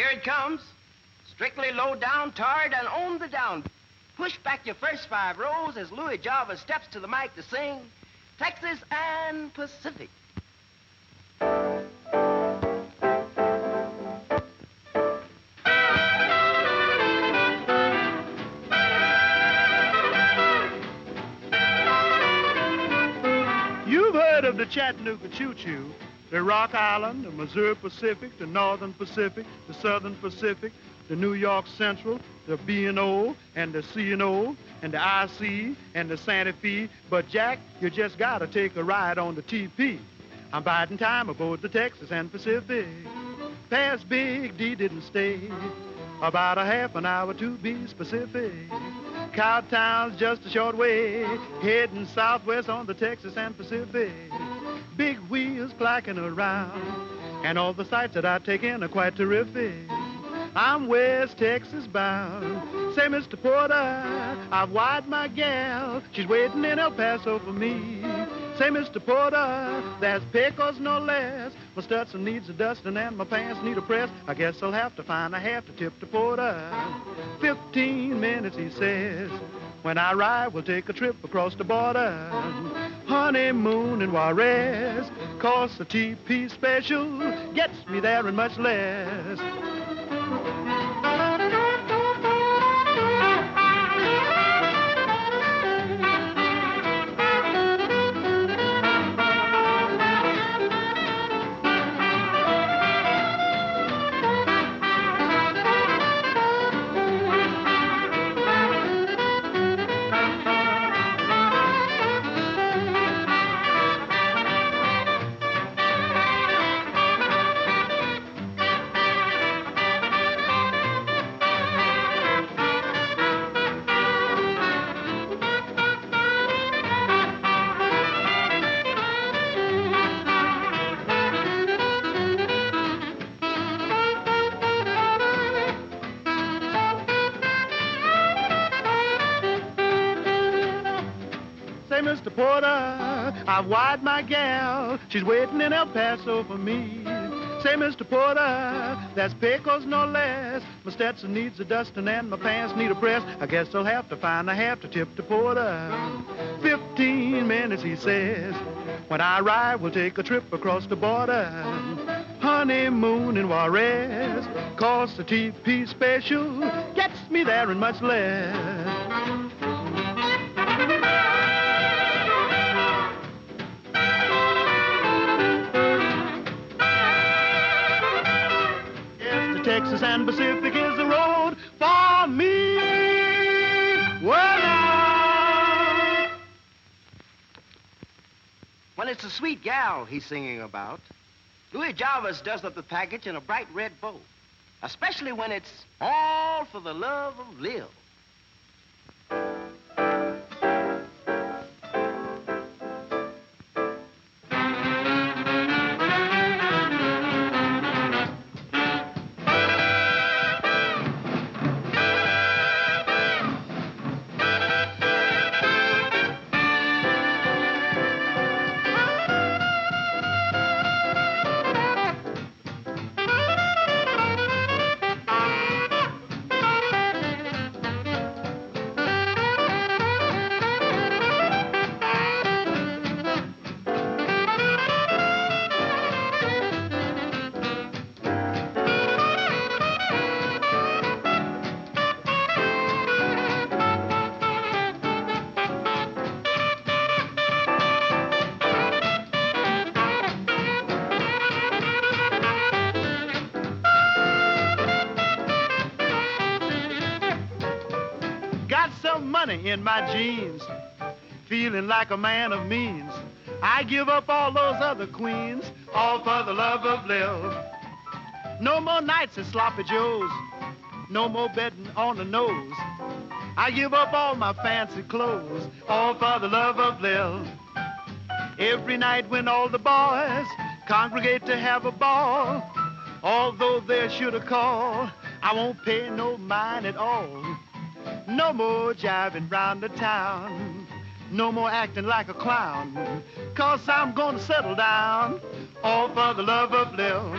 Here it comes. Strictly low down, tarred, and on the down. Push back your first 5 rows as Louis Java steps to the mic to sing Texas and Pacific. You've heard of the Chattanooga Choo-Choo, the Rock Island, the Missouri Pacific, the Northern Pacific, the Southern Pacific, the New York Central, the B&O, and the C&O, and the IC, and the Santa Fe. But, Jack, you just gotta take a ride on the TP. I'm biding time aboard the Texas and Pacific. Past Big D didn't stay. About a half an hour to be specific. Cowtown's just a short way, heading southwest on the Texas and Pacific. Big wheels clacking around, and all the sights that I take in are quite terrific. I'm West Texas bound. Say, Mr. Porter, I've wired my gal. She's waiting in El Paso for me. Say, Mr. Porter, there's pickles no less. My Stetson needs a dusting and my pants need a press. I guess I'll have to find a half to tip to Porter. 15 minutes, he says. When I arrive, we'll take a trip across the border. Honeymoon in Juarez. Cost the TP special gets me there and much less. Mr. Porter, I've wired my gal. She's waiting in El Paso for me. Say, Mr. Porter, there's pickles no less. My Stetson needs a dusting and my pants need a press. I guess I'll have to find a half to tip to Porter. 15 minutes, he says. When I arrive, we'll take a trip across the border. Honeymoon in Juarez. Cost the TP special gets me there and much less. Texas and Pacific is the road for me. Well, when it's a sweet gal he's singing about, Louis Jarvis does up the package in a bright red bow, especially when it's all for the love of Lil. In my jeans, feeling like a man of means. I give up all those other queens, all for the love of Lil. No more nights at Sloppy Joe's, no more betting on the nose. I give up all my fancy clothes, all for the love of Lil. Every night when all the boys congregate to have a ball, although there should a call, I won't pay no mind at all. No more jiving round the town, no more acting like a clown, 'cause I'm gonna settle down, all for the love of Lil.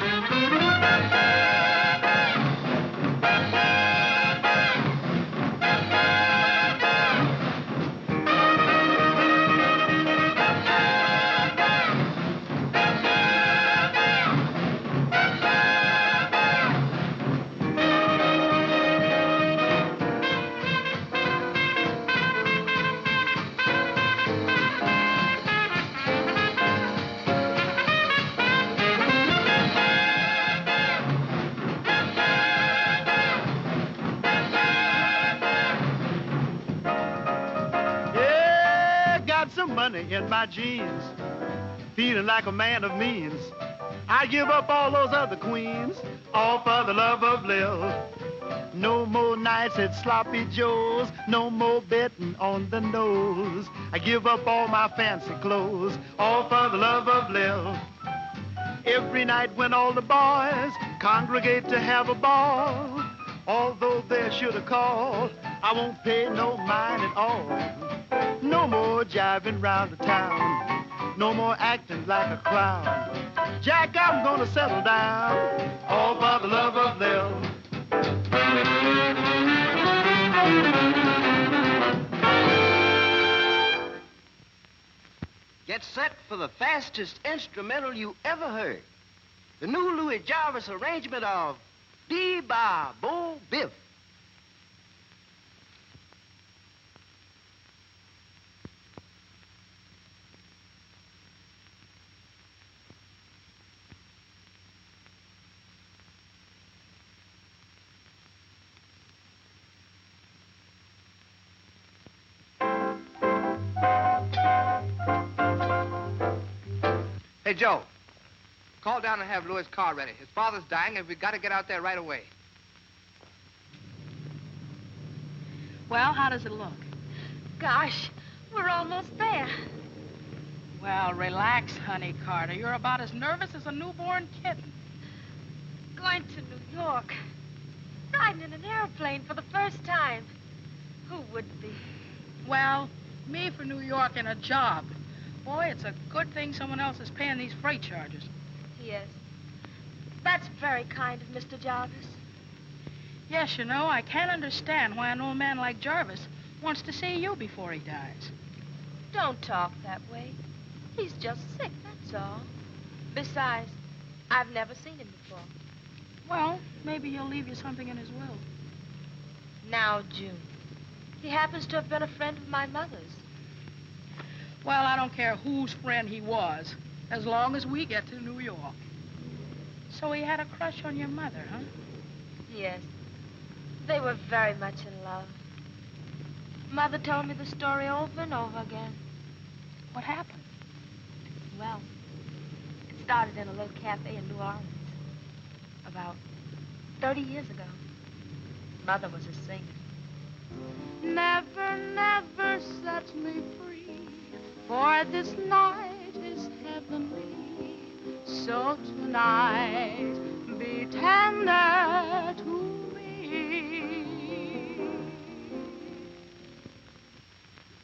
got some money in my jeans, feeling like a man of means. I give up all those other queens, all for the love of Lil. No more nights at Sloppy Joe's, no more betting on the nose. I give up all my fancy clothes, all for the love of Lil. Every night when all the boys congregate to have a ball, although they should have called, I won't pay no mind at all. No more jiving round the town, no more acting like a clown. Jack, I'm gonna settle down, all for the love of Lil. Get set for the fastest instrumental you ever heard. The new Louis Jarvis arrangement of Bee-Ba Bo Biff. Hey, Joe, call down and have Louis' car ready. His father's dying, and we've got to get out there right away. Well, how does it look? Gosh, we're almost there. Well, relax, honey Carter. You're about as nervous as a newborn kitten. Going to New York. Riding in an airplane for the first time. Who wouldn't be? Well, me for New York and a job. Boy, it's a good thing someone else is paying these freight charges. Yes. That's very kind of Mr. Jarvis. Yes, you know, I can't understand why an old man like Jarvis wants to see you before he dies. Don't talk that way. He's just sick, that's all. Besides, I've never seen him before. Well, maybe he'll leave you something in his will. Now, June, he happens to have been a friend of my mother's. Well, I don't care whose friend he was, as long as we get to New York. So he had a crush on your mother, huh? Yes. They were very much in love. Mother told me the story over and over again. What happened? Well, it started in a little cafe in New Orleans. About 30 years ago. Mother was a singer. Never, never set me free, for this night is heavenly. So tonight, be tender to me.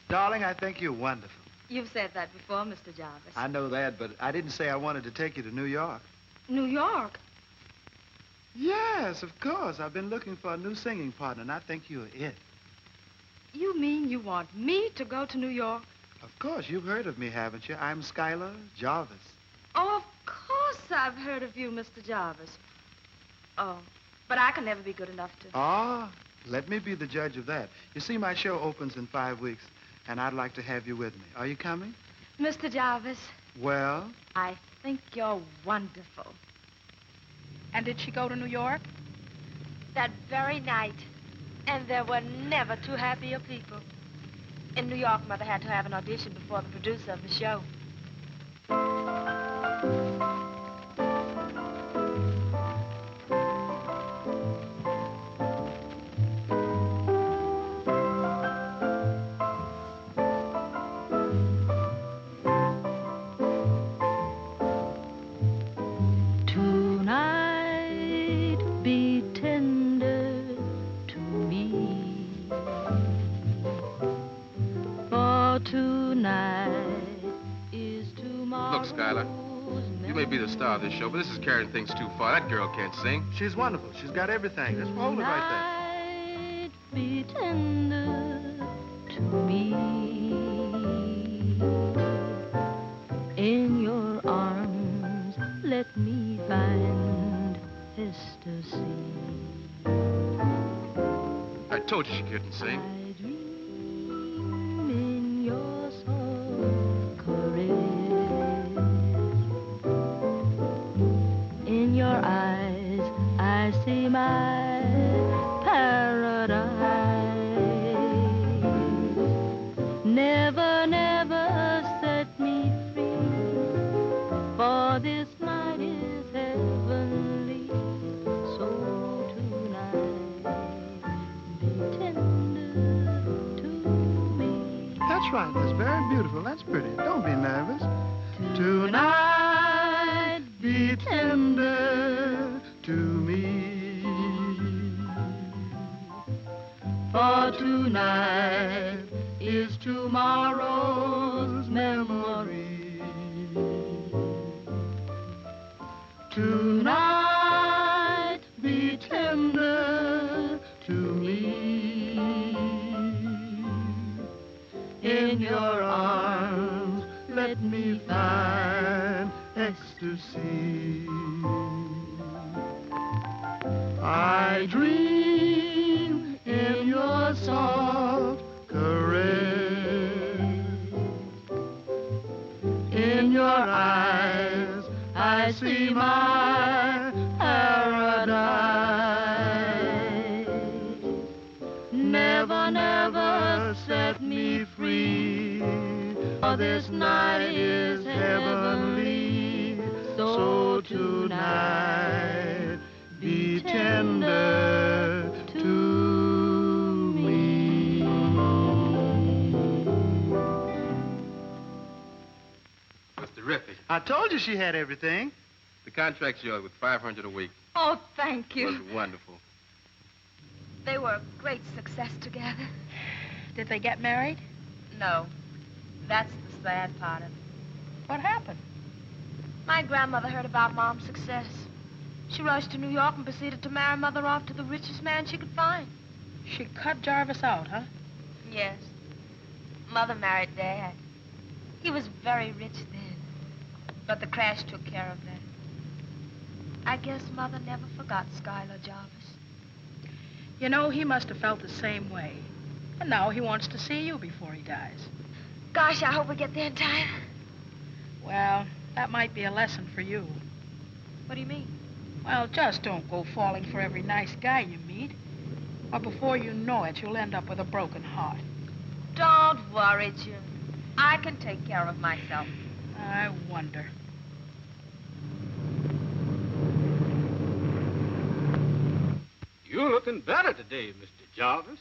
Darling, I think you're wonderful. You've said that before, Mr. Jarvis. I know that, but I didn't say I wanted to take you to New York. New York? Yes, of course. I've been looking for a new singing partner, and I think you're it. You mean you want me to go to New York? Of course. You've heard of me, haven't you? I'm Schuyler Jarvis. Oh, of course I've heard of you, Mr. Jarvis. Oh, but I can never be good enough to... Ah, let me be the judge of that. You see, my show opens in 5 weeks, and I'd like to have you with me. Are you coming? Mr. Jarvis, Well? I think you're wonderful. And did she go to New York? That very night. And there were never two happier people. In New York, Mother had to have an audition before the producer of the show. You may be the star of this show, but this is carrying things too far. That girl can't sing. She's wonderful. She's got everything. Just hold it right Be tender to me. In your arms, let me find ecstasy. I told you she couldn't sing. I dream in your soft caress. In your eyes, I see my paradise. Never, never right. That's very beautiful. That's pretty. Don't be nervous. Tonight, be tender to me. For tonight is tomorrow's memory. Tonight, be tender to me. In your arms, let me find ecstasy. I dream in your soft caress. In your eyes, I see my paradise. Never, never set me free, for this night is heavenly. So tonight, be tender to me. That's terrific. I told you she had everything. The contract's yours with $500 a week. Oh, thank It you. was wonderful. They were a great success together. Did they get married? No, that's the sad part of it. What happened? My grandmother heard about Mom's success. She rushed to New York and proceeded to marry Mother off to the richest man she could find. She cut Jarvis out, huh? Yes. Mother married Dad. He was very rich then, but the crash took care of that. I guess Mother never forgot Schuyler Jarvis. You know, he must have felt the same way. And now he wants to see you before he dies. Gosh, I hope we get there in time. Well, that might be a lesson for you. What do you mean? Well, just don't go falling for every nice guy you meet. Or before you know it, you'll end up with a broken heart. Don't worry, June. I can take care of myself. I wonder. You're looking better today, Mr. Jarvis.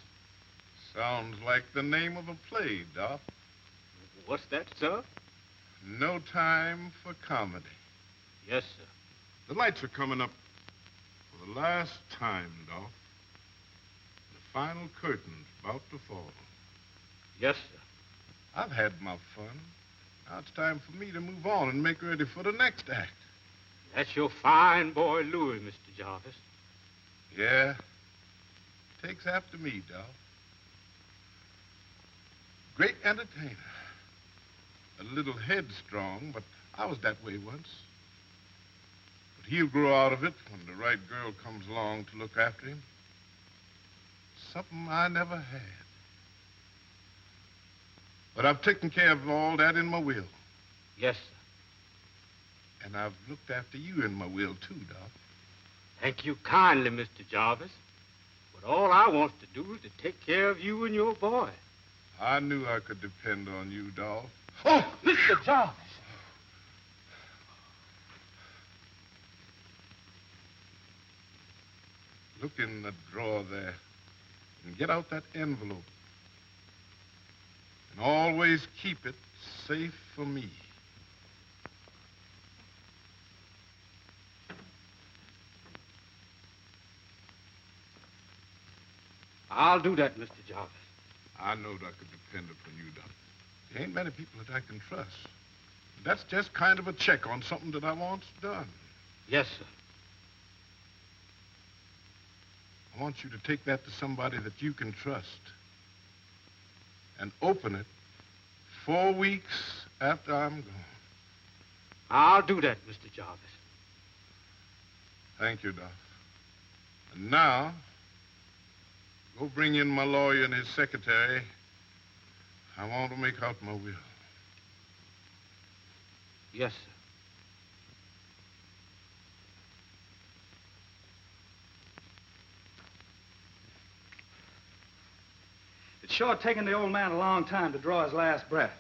Sounds like the name of a play, Doc. What's that, sir? No Time for Comedy. Yes, sir. The lights are coming up for the last time, Doc. The final curtain's about to fall. Yes, sir. I've had my fun. Now it's time for me to move on and make ready for the next act. That's your fine boy, Louis, Mr. Jarvis. Yeah. Takes after me, Doc. Great entertainer. A little headstrong, but I was that way once. But he'll grow out of it when the right girl comes along to look after him. Something I never had. But I've taken care of all that in my will. Yes, sir. And I've looked after you in my will, too, Doc. Thank you kindly, Mr. Jarvis. But all I want to do is to take care of you and your boy. I knew I could depend on you, Dolph. Oh, Mr. Jarvis. Look in the drawer there and get out that envelope. And always keep it safe for me. I'll do that, Mr. Jarvis. I knowed I could depend upon you, Doc. There ain't many people that I can trust. That's just kind of a check on something that I want's done. Yes, sir. I want you to take that to somebody that you can trust. And open it 4 weeks after I'm gone. I'll do that, Mr. Jarvis. Thank you, Doc. And now, go bring in my lawyer and his secretary. I want to make out my will. Yes, sir. It's sure taken the old man a long time to draw his last breath.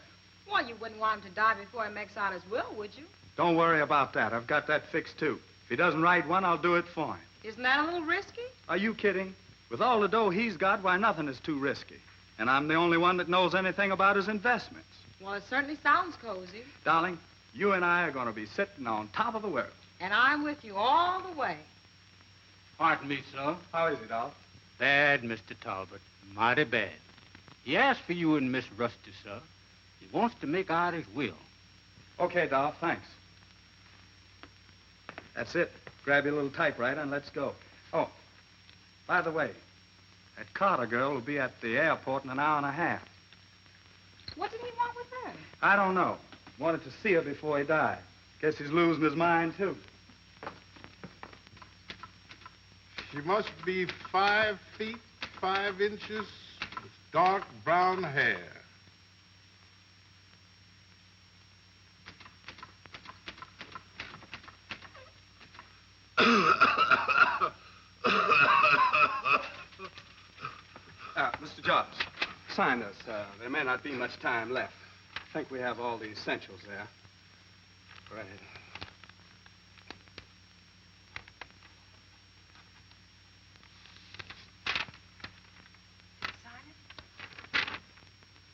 Well, you wouldn't want him to die before he makes out his will, would you? Don't worry about that. I've got that fixed, too. If he doesn't write one, I'll do it for him. Isn't that a little risky? Are you kidding? With all the dough he's got, why, nothing is too risky. And I'm the only one that knows anything about his investments. Well, it certainly sounds cozy. Darling, you and I are going to be sitting on top of the world. And I'm with you all the way. Pardon me, sir. How is it, Dolph? Bad, Mr. Talbot. Mighty bad. He asked for you and Miss Rusty, sir. He wants to make out his will. Okay, Dolph, thanks. That's it. Grab your little typewriter and let's go. Oh, by the way, that Carter girl will be at the airport in an hour and a half. What did he want with her? I don't know. Wanted to see her before he died. Guess he's losing his mind, too. She must be 5 feet, 5 inches, with dark brown hair. Mr. Jarvis, sign this. There may not be much time left. I think we have all the essentials there. Right.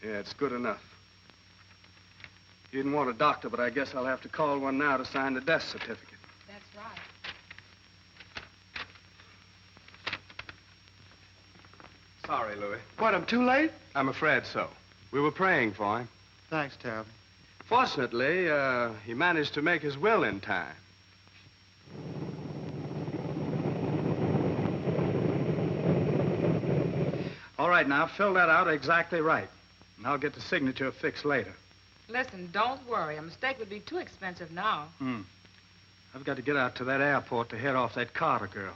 Yeah, it's good enough. You didn't want a doctor, but I guess I'll have to call one now to sign the death certificate. That's right. Sorry, Louis. What, I'm too late? I'm afraid so. We were praying for him. Thanks, Tab. Fortunately, he managed to make his will in time. All right, now, fill that out exactly right. And I'll get the signature fixed later. Listen, don't worry. A mistake would be too expensive now. I've got to get out to that airport to head off that Carter girl.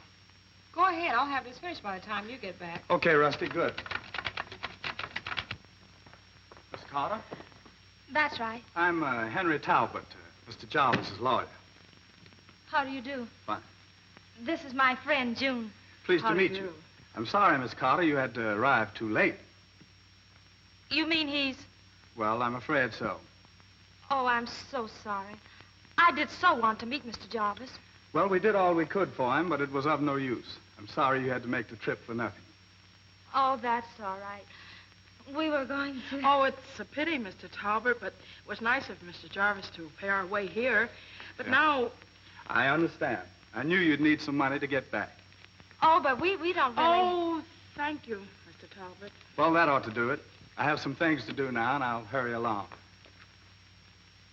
Go ahead. I'll have this finished by the time you get back. Okay, Rusty, good. Miss Carter? That's right. I'm Henry Talbot, Mr. Jarvis's lawyer. How do you do? Fine. This is my friend, June. Pleased to meet you. I'm sorry, Miss Carter, you had to arrive too late. You mean he's... Well, I'm afraid so. Oh, I'm so sorry. I did so want to meet Mr. Jarvis. Well, we did all we could for him, but it was of no use. I'm sorry you had to make the trip for nothing. Oh, that's all right. We were going to... Oh, it's a pity, Mr. Talbot, but it was nice of Mr. Jarvis to pay our way here. But now... I understand. I knew you'd need some money to get back. Oh, but we don't really... Oh, thank you, Mr. Talbot. Well, that ought to do it. I have some things to do now, and I'll hurry along.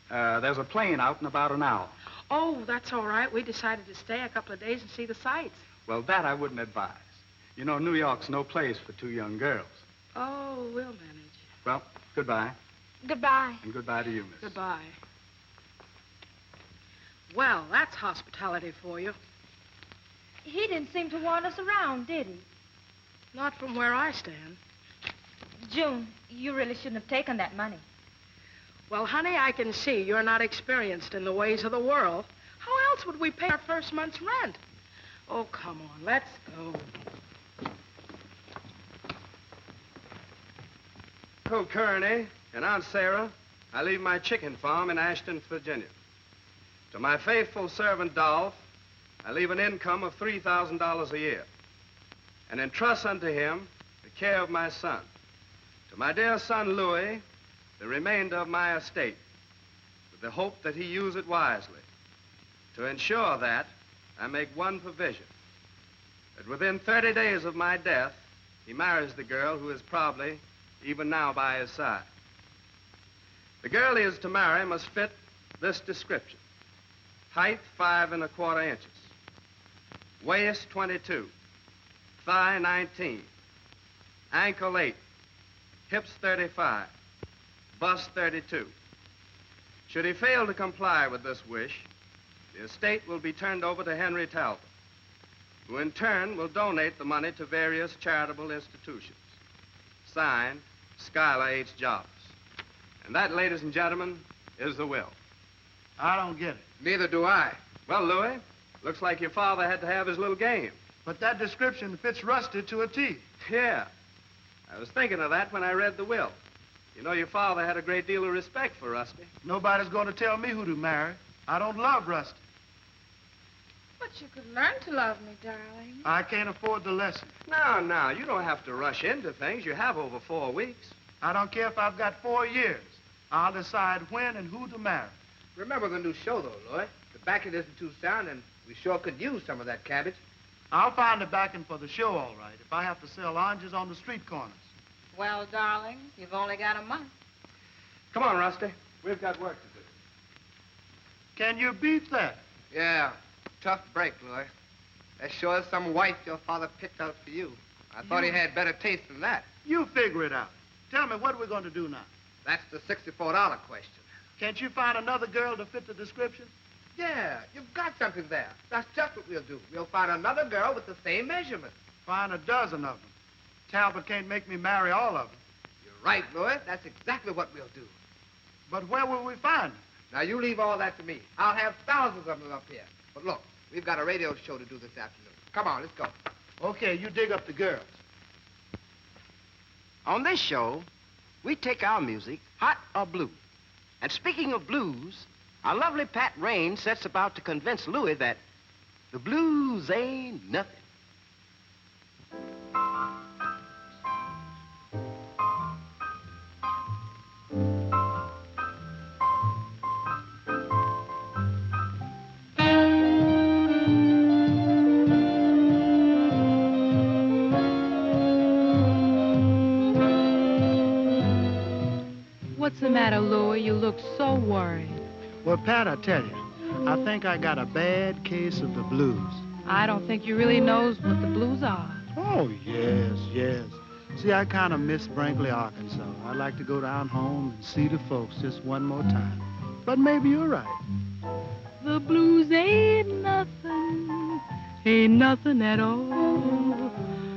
There's a plane out in about an hour. Oh, that's all right. We decided to stay a couple of days and see the sights. Well, that I wouldn't advise. You know, New York's no place for 2 young girls. Oh, we'll manage. Well, goodbye. Goodbye. And goodbye to you, miss. Goodbye. Well, that's hospitality for you. He didn't seem to want us around, did he? Not from where I stand. June, you really shouldn't have taken that money. Well, honey, I can see you're not experienced in the ways of the world. How else would we pay our first month's rent? Oh, come on, let's go. Uncle Kearney and Aunt Sarah, I leave my chicken farm in Ashton, Virginia. To my faithful servant, Dolph, I leave an income of $3,000 a year, and entrust unto him the care of my son. To my dear son, Louis, the remainder of my estate, with the hope that he use it wisely. To ensure that, I make one provision, that within 30 days of my death, he marries the girl who is probably even now by his side. The girl he is to marry must fit this description. Height, 5 1/4 inches. Waist, 22. Thigh, 19. Ankle, 8. Hips, 35. Bust, 32. Should he fail to comply with this wish, the estate will be turned over to Henry Talbot, who in turn will donate the money to various charitable institutions. Signed, Schuyler H. Jarvis. And that, ladies and gentlemen, is the will. I don't get it. Neither do I. Well, Louis, looks like your father had to have his little game. But that description fits Rusty to a T. Yeah. I was thinking of that when I read the will. You know, your father had a great deal of respect for Rusty. Nobody's going to tell me who to marry. I don't love Rusty. But But you could learn to love me, darling. I can't afford the lesson. Now, you don't have to rush into things. You have over 4 weeks. I don't care if I've got 4 years. I'll decide when and who to marry. Remember the new show, though, Lloyd. The backing isn't too sound, and we sure could use some of that cabbage. I'll find the backing for the show, all right, if I have to sell oranges on the street corners. Well, darling, you've only got a month. Come on, Rusty. We've got work to do. Can you beat that? Yeah, tough break, Lloyd. That sure is some wife your father picked out for you. I thought he had better taste than that. You figure it out. Tell me, what are we going to do now? That's the $64 question. Can't you find another girl to fit the description? Yeah, you've got something there. That's just what we'll do. We'll find another girl with the same measurements. Find a dozen of them. Talbot can't make me marry all of them. You're right, Lloyd. That's exactly what we'll do. But where will we find them? Now, you leave all that to me. I'll have thousands of them up here. But look, we've got a radio show to do this afternoon. Come on, let's go. Okay, you dig up the girls. On this show, we take our music, hot or blue. And speaking of blues, our lovely Pat Rain sets about to convince Louis that the blues ain't nothing. What's the matter, Louis? You look so worried. Well, Pat, I tell you, I think I got a bad case of the blues. I don't think you really knows what the blues are. Oh, yes. See, I kind of miss Brinkley, Arkansas. I'd like to go down home and see the folks just one more time. But maybe you're right. The blues ain't nothing at all.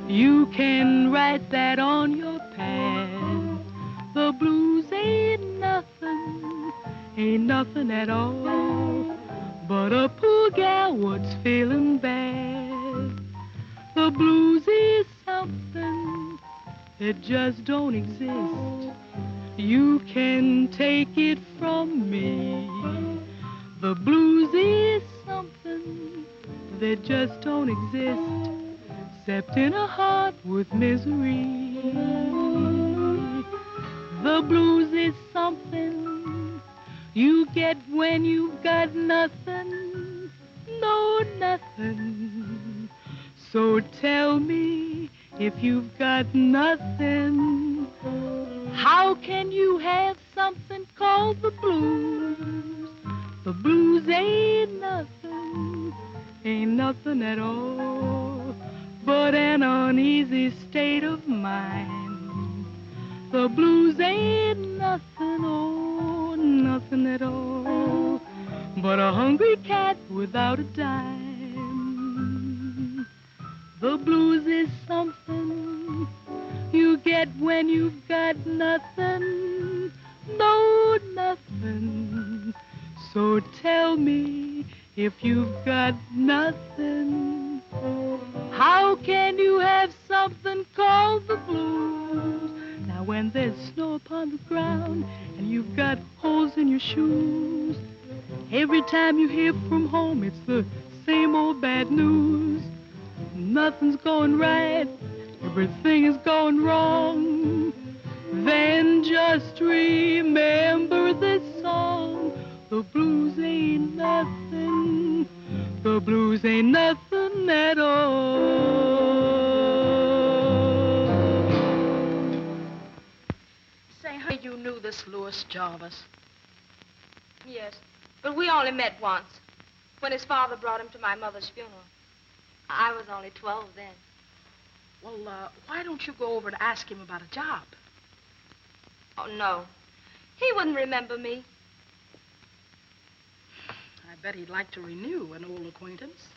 You can write that on your pad. The blues ain't nothing at all. But a poor gal what's feeling bad. The blues is something that just don't exist. You can take it from me. The blues is something that just don't exist, except in a heart with misery. The blues is something you get when you've got nothing, no nothing. So tell me, if you've got nothing, how can you have something called the blues? The blues ain't nothing at all, but an uneasy state of mind. The blues ain't nothing at all, but a hungry cat without a dime. The blues is something you get when you've got nothing, no nothing. So tell me, if you've got nothing, how can you have something called the blues? Now when there's snow upon the ground and you've got holes in your shoes, every time you hear from home it's the same old bad news. Nothing's going right, everything is going wrong. Then just remember this song. The blues ain't nothing. The blues ain't nothing at all. Say, honey, you knew this Louis Jarvis. Yes, but we only met once, when his father brought him to my mother's funeral. I was only 12 then. Well, why don't you go over to ask him about a job? Oh, no. He wouldn't remember me. I bet he'd like to renew an old acquaintance.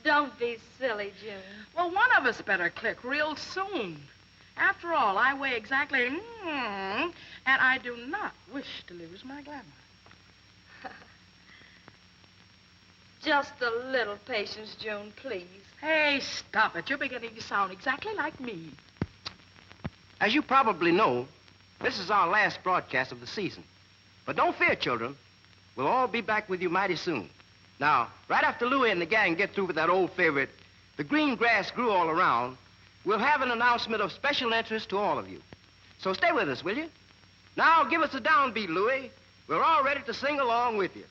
Don't be silly, June. Well, one of us better click real soon. After all, I weigh exactly, and I do not wish to lose my glamour. Just a little patience, June, please. Hey, stop it. You're beginning to sound exactly like me. As you probably know, this is our last broadcast of the season. But don't fear, children. We'll all be back with you mighty soon. Now, right after Louie and the gang get through with that old favorite, The Green Grass Grew All Around, we'll have an announcement of special interest to all of you. So stay with us, will you? Now, give us a downbeat, Louie. We're all ready to sing along with you.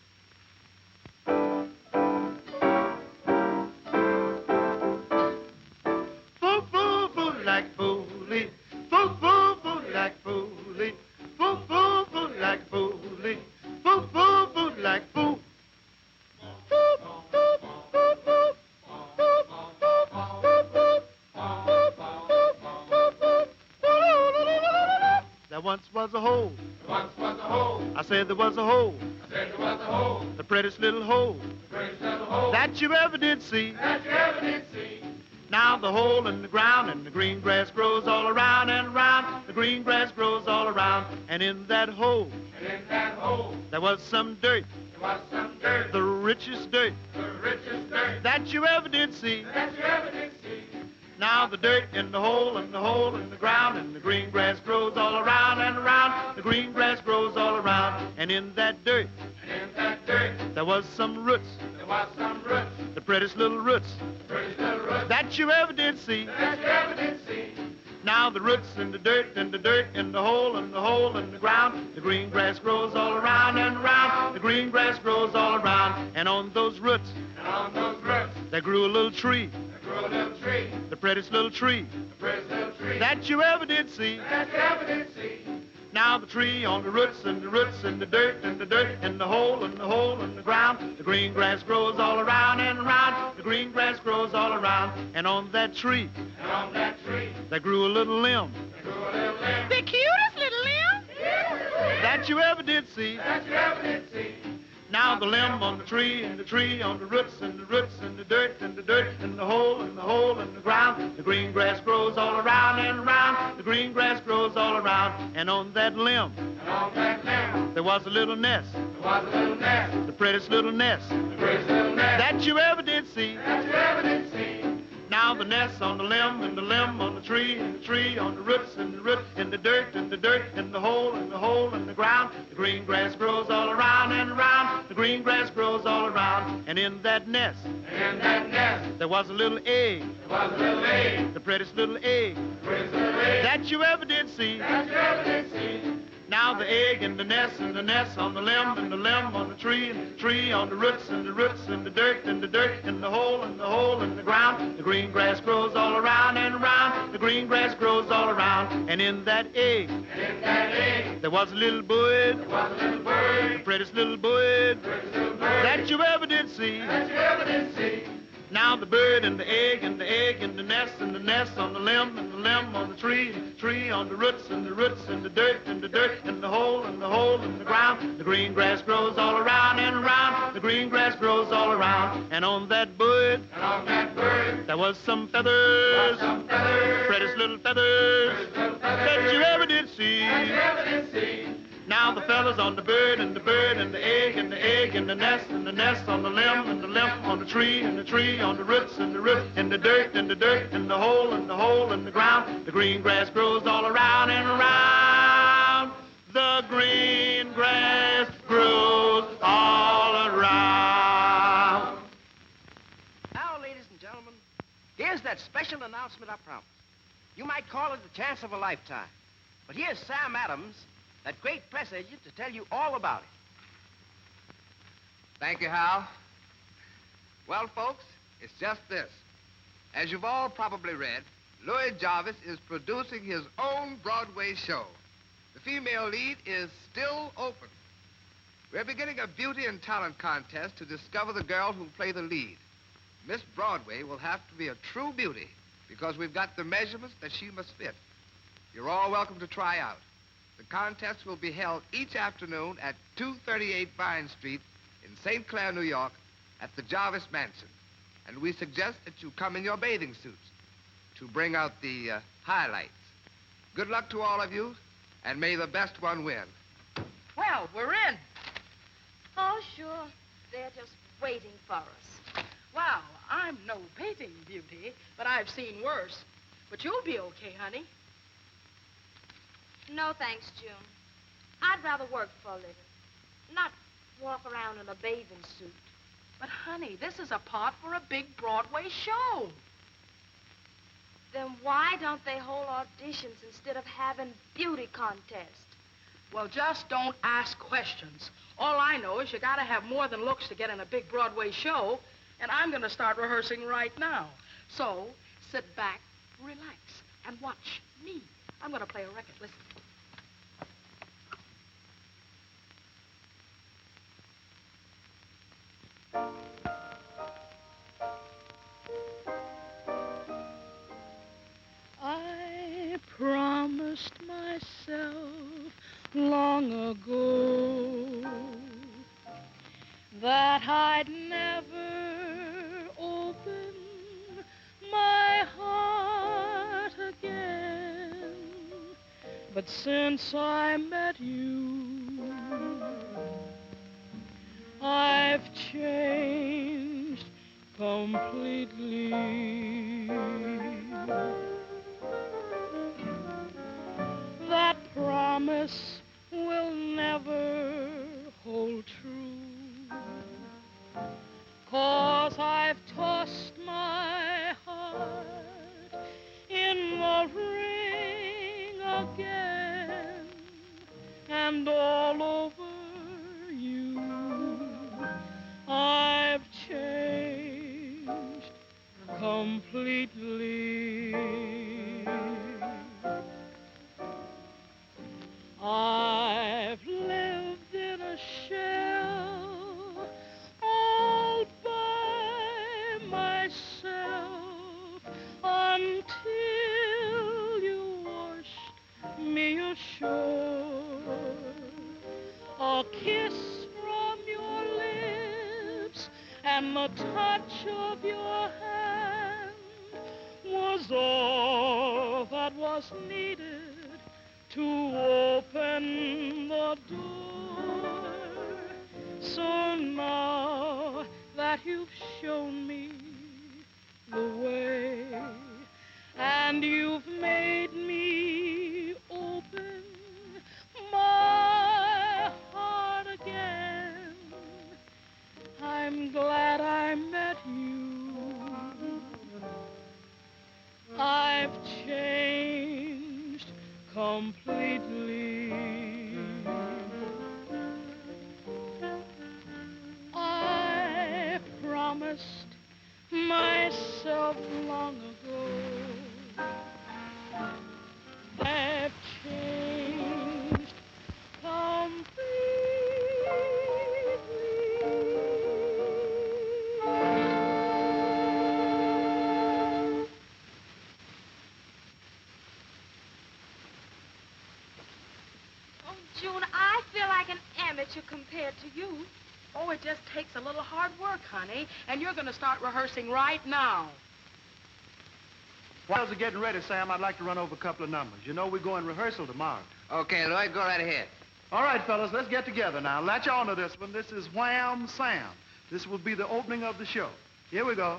Foo, foo, foo, like foolie. Foo, foo, foo, like foolie. Foo, foo, foo, like foolie. Foo, foo, foo, like foo. There once was a hole. There once was a hole. I said there was a hole. I said there was a hole. The prettiest little hole. The prettiest little hole. That you ever did see. That you ever did see. Now the hole in the ground and the green grass grows all around and around. The green grass grows all around. And in that hole. And in that hole. There was some dirt. There was some dirt. The richest dirt. The richest dirt. That you ever did see. That you ever did see. Now the dirt in the hole and the hole in the ground and the green grass grows all around and around. The green grass grows all around. And in that dirt. And in that dirt. There was some roots. There was some roots. The prettiest little roots. The prettiest little roots. That you ever did see. That you ever did see. Now the roots in the dirt and the dirt in the hole and the hole in the ground. The green grass grows all around and around. The green grass grows all around. And on those roots. And on those roots. There grew a little tree. There grew a little tree. The prettiest little tree. The prettiest little tree. That you ever did see. That you ever did see. Now the tree on the roots and the roots and the dirt and the dirt and the hole and the hole in the ground. The green grass grows all around and around. The green grass grows all around. And on that tree. And on that tree. There grew a little limb. There grew a little limb. The cutest little limb. That you ever did see. That you ever did see. Now the limb on the tree and the tree on the roots and the roots and the dirt and the dirt and the hole in the ground. The green grass grows all around and around. The green grass grows all around. And on that limb. And on that limb. There was a little nest. There was a little nest. The prettiest little nest. The prettiest little nest. That you ever did see. That you ever did see. Now the nest on the limb and the limb on the tree and the tree on the roots and the root and the dirt and the dirt and the hole in the ground. The green grass grows all around and around. The green grass grows all around. And in that nest. And in that nest. There was a little egg. There was a little egg. The prettiest little egg. The prettiest little egg. That you ever did see. That you ever did see. Now the egg and the nest on the limb and the limb on the tree and the tree on the roots and the roots and the dirt and the hole in the ground. The green grass grows all around and around. The green grass grows all around. And in that egg. And in that egg. There was a little bird. There was a little bird. The prettiest little bird. The prettiest little bird. That you ever did see. That you ever did see. Now the bird and the egg and the egg and the nest on the limb and the limb on the tree on the roots and the dirt and the hole in the ground. The green grass grows all around and around. The green grass grows all around. And on that bird. And on that bird. There was some feathers. Some feathers. Prettiest little feathers. Prettiest little feathers. That you ever did see. That you ever did see. Now the feathers on the bird and the egg and the egg and the nest on the limb and the limb on the tree on the roots and the root and the dirt and the hole in the ground. The green grass grows all around and around. The green grass grows all around. Now, ladies and gentlemen, here's that special announcement I promised. You might call it the chance of a lifetime. But here's Sam Adams, that great press agent, to tell you all about it. Thank you, Hal. Well, folks, it's just this. As you've all probably read, Louis Jarvis is producing his own Broadway show. The female lead is still open. We're beginning a beauty and talent contest to discover the girl who'll play the lead. Miss Broadway will have to be a true beauty because we've got the measurements that she must fit. You're all welcome to try out. The contest will be held each afternoon at 238 Vine Street in St. Clair, New York, at the Jarvis Mansion. And we suggest that you come in your bathing suits to bring out the highlights. Good luck to all of you, and may the best one win. Well, we're in. Oh, sure. They're just waiting for us. Wow, I'm no painting beauty, but I've seen worse. But you'll be okay, honey. No, thanks, June. I'd rather work for a living, not walk around in a bathing suit. But, honey, this is a part for a big Broadway show. Then why don't they hold auditions instead of having beauty contests? Well, just don't ask questions. All I know is you gotta have more than looks to get in a big Broadway show, and I'm gonna start rehearsing right now. So, sit back, relax, and watch me. I'm gonna play a record. Listen. I promised myself long ago that I'd never open my heart again. But since I met you, I've changed completely. That promise will never hold true, 'cause I've tossed my heart in the ring again, and all over you I've changed completely. I've lived in a shell all by myself until you washed me ashore. A kiss from your lips and the touch of your hand was all that was needed to open the door. So now that you've shown me the way, and you've made me open my heart again, I'm glad I met you. I've changed completely. I promised myself long ago I've changed completely. June, I feel like an amateur compared to you. Oh, it just takes a little hard work, honey, and you're gonna start rehearsing right now. While they're getting ready, Sam, I'd like to run over a couple of numbers. You know, we go in rehearsal tomorrow. Okay, Lloyd, go right ahead. All right, fellas, let's get together now. Latch on to this one. This is Wham Sam. This will be the opening of the show. Here we go.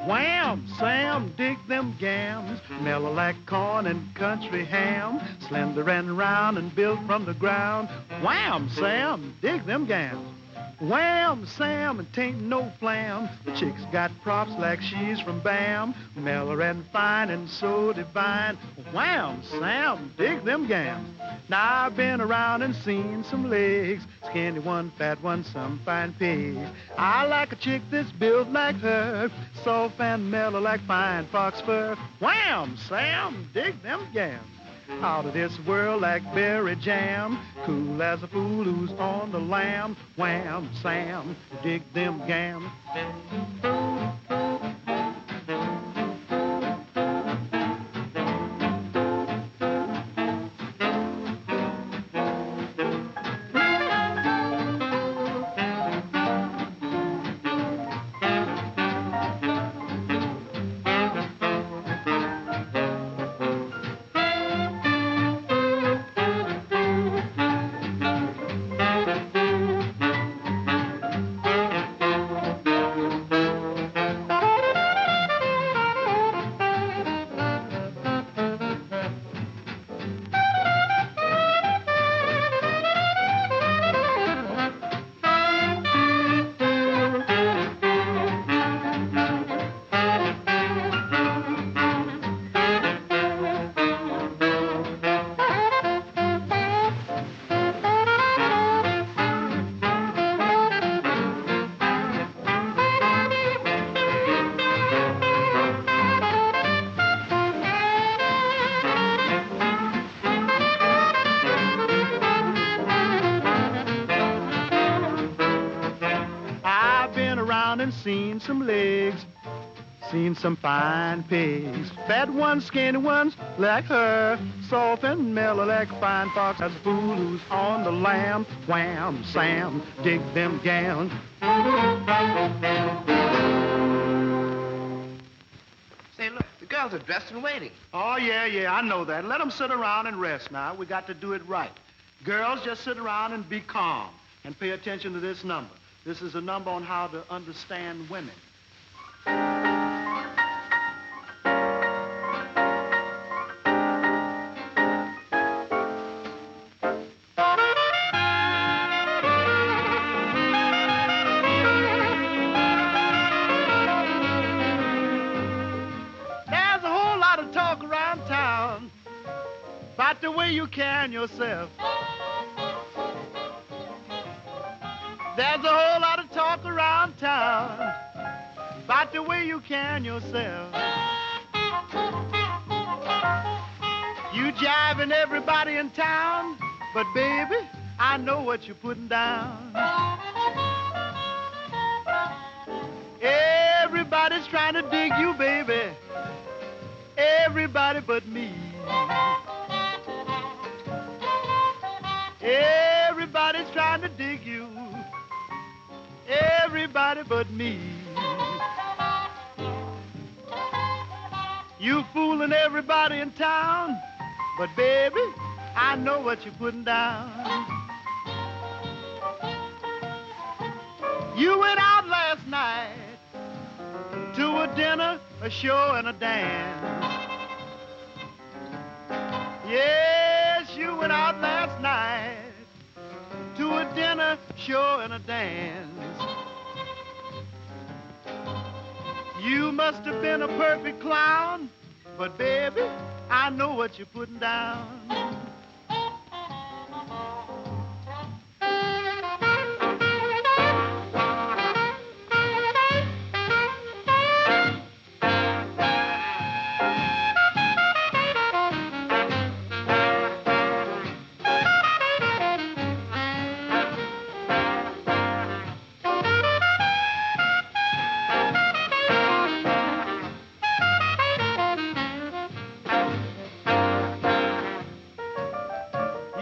Wham, Sam, dig them gams, mellow like corn and country ham, slender and round and built from the ground. Wham, Sam, dig them gams. Wham, Sam, it ain't no flam. The chick's got props like she's from Bam, mellow and fine and so divine. Wham, Sam, dig them gams. Now I've been around and seen some legs, skinny one, fat one, some fine pigs. I like a chick that's built like her, soft and mellow like fine fox fur. Wham, Sam, dig them gams. Out of this world like berry jam, cool as a fool who's on the lam. Wham, Sam, dig them gams. and seen some legs, seen some fine pigs, fat ones, skinny ones like her, soft and mellow like fine fox. That's a fool who's on the lamb. Wham, Sam, dig them gowns. Say, look, the girls are dressed and waiting. Oh, yeah, I know that. Let them sit around and rest now. We got to do it right. Girls, just sit around and be calm and pay attention to this number. This is a number on how to understand women. There's a whole lot of talk around town about the way you carry yourself. There's a whole lot of talk around town about the way you carry yourself. You jiving everybody in town, but baby, I know what you're putting down. Everybody's trying to dig you, baby. Everybody but me. Everybody's trying to dig you. Everybody but me. You fooling everybody in town, but baby, I know what you're putting down. You went out last night to a dinner, a show, and a dance. Yes, you went out last night to a dinner, show, and a dance. You must have been a perfect clown, but baby, I know what you're putting down.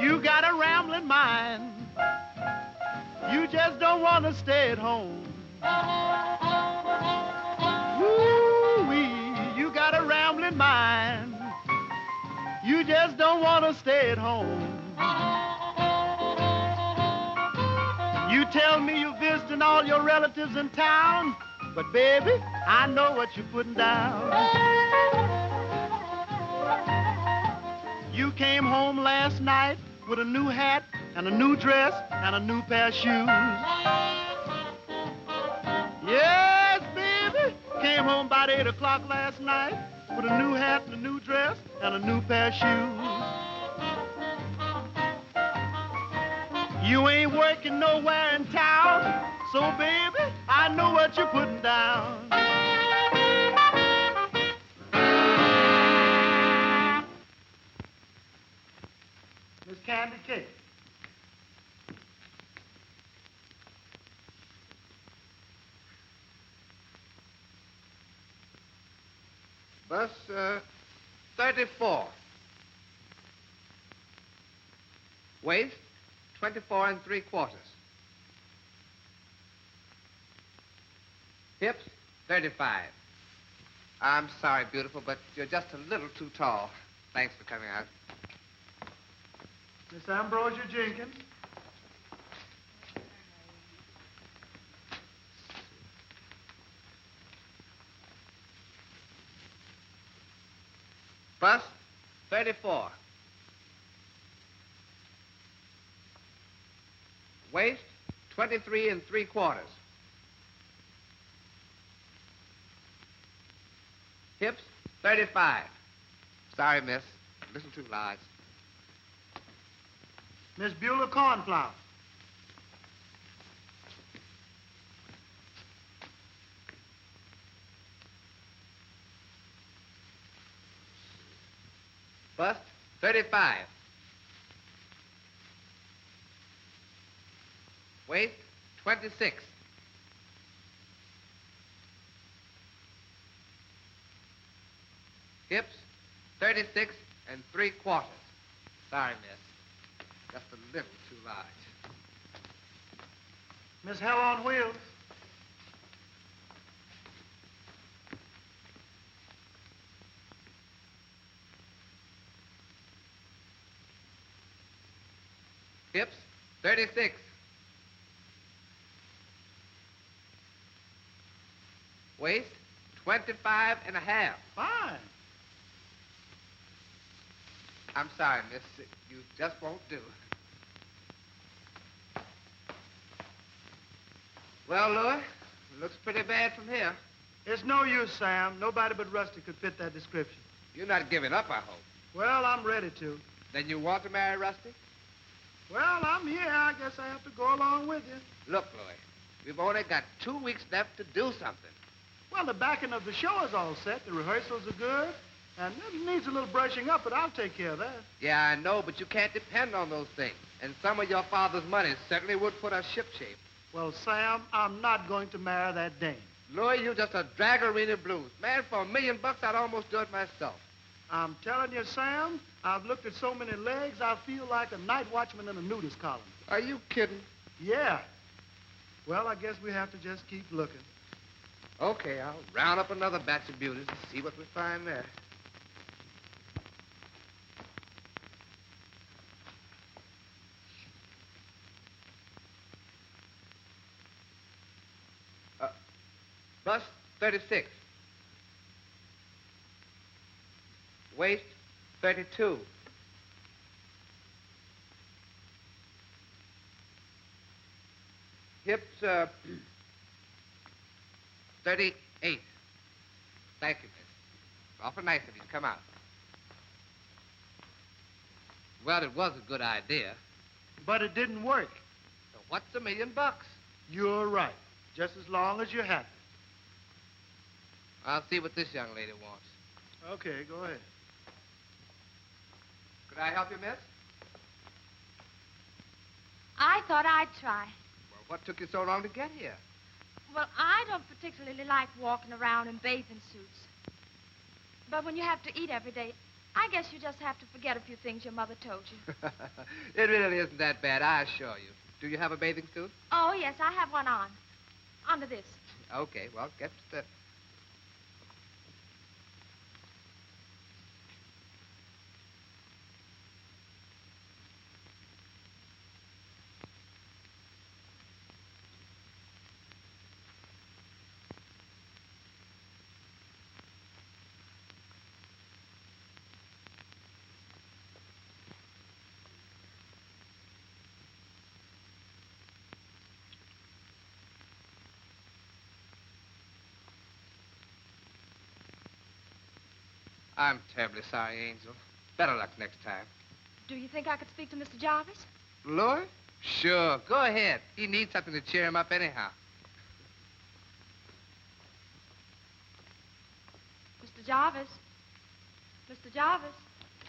You got a rambling mind. You just don't want to stay at home. Woo-wee, you got a rambling mind. You just don't want to stay at home. You tell me you're visiting all your relatives in town, but baby, I know what you're putting down. You came home last night with a new hat and a new dress and a new pair of shoes. Yes, baby, came home about 8 o'clock last night with a new hat and a new dress and a new pair of shoes. You ain't working nowhere in town, so baby, I know what you're putting down. Miss Candy Cake. Bus 34. Waist 24 3/4. Hips 35. I'm sorry, beautiful, but you're just a little too tall. Thanks for coming out. Miss Ambrosia Jenkins. Bust 34. Waist 23 3/4. Hips 35. Sorry, miss. A little too large. Miss Beulah Cornflower. Bust 35. Waist 26. 36 3/4. Sorry, miss. Just a little too large. Miss Hell on Wheels. Hips, 36. Waist, 25.5. Fine. I'm sorry, miss. You just won't do. Well, Louis, it looks pretty bad from here. It's no use, Sam. Nobody but Rusty could fit that description. You're not giving up, I hope. Well, I'm ready to. Then you want to marry Rusty? Well, I'm here. I guess I have to go along with you. Look, Louis, we've only got 2 weeks left to do something. Well, the backing of the show is all set. The rehearsals are good. And it needs a little brushing up, but I'll take care of that. Yeah, I know, but you can't depend on those things. And some of your father's money certainly would put us shipshape. Well, Sam, I'm not going to marry that dame. Louis, you're just a drag-arena blues. Man, for $1 million, I'd almost do it myself. I'm telling you, Sam, I've looked at so many legs, I feel like a night watchman in a nudist column. Are you kidding? Yeah. Well, I guess we have to just keep looking. Okay, I'll round up another batch of beauties and see what we find there. Bust, 36. Waist, 32. Hips, 38. Thank you, miss. Awful nice of you to come out. Well, it was a good idea. But it didn't work. So what's $1 million? You're right. Just as long as you're happy. I'll see what this young lady wants. Okay, go ahead. Could I help you, miss? I thought I'd try. Well, what took you so long to get here? Well, I don't particularly like walking around in bathing suits. But when you have to eat every day, I guess you just have to forget a few things your mother told you. It really isn't that bad, I assure you. Do you have a bathing suit? Oh, yes, I have one on. Under this. Okay, well, get to... I'm terribly sorry, Angel. Better luck next time. Do you think I could speak to Mr. Jarvis? Louis? Sure. Go ahead. He needs something to cheer him up anyhow. Mr. Jarvis? Mr. Jarvis?